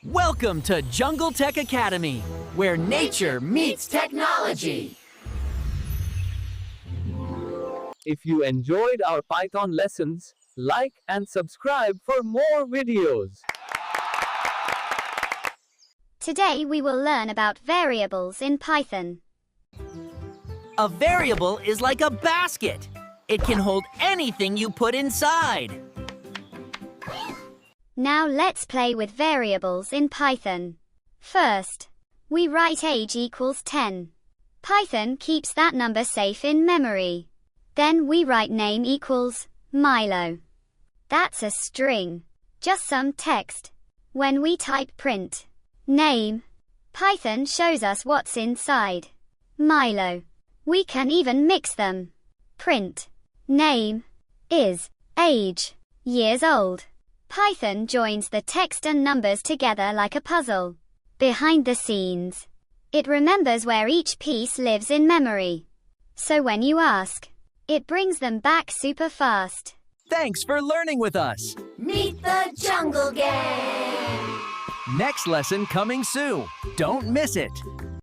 Welcome to Jungle Tech Academy, where nature meets technology. If you enjoyed our Python lessons, like and subscribe for more videos. Today we will learn about variables in Python. A variable is like a basket. It can hold anything you put inside. Now let's play with variables in Python. First, we write age equals 10. Python keeps that number safe in memory. Then we write name equals Milo. That's a string, just some text. When we type print name, Python shows us what's inside Milo. We can even mix them. Print name is age, years old. Python joins the text and numbers together like a puzzle. Behind the scenes, it remembers where each piece lives in memory. So when you ask, it brings them back super fast. Thanks for learning with us. Meet the Jungle Gang! Next lesson coming soon. Don't miss it.